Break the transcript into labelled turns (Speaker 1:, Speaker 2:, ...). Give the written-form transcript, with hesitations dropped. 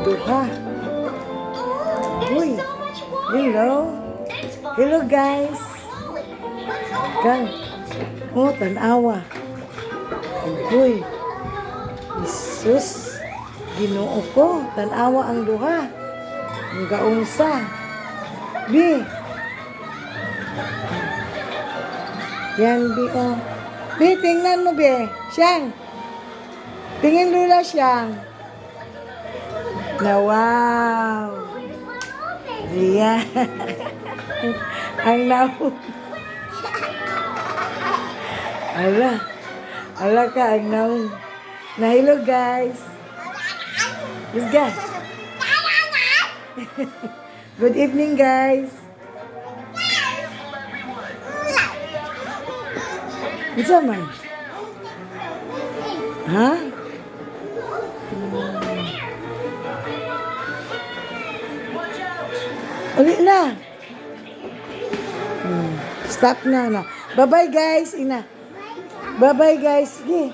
Speaker 1: duha. Uy, hello. Hello guys. Kang, tanawa. Uy, Jesus, Ginoo ko, tanawa ang duha. Ang gaunsa. Bi. Yan, Bi, oh. Bi, tingnan mo, Bi. Siyang. Tingin lula siyang. Na wow. Ayan. Ang naon. Ala ka, ang naon. Na hello guys. Let's go. Good evening guys. Isa man. Ha? Uli na. Stop na. Bye-bye guys. Ina. Bye-bye guys. Sige.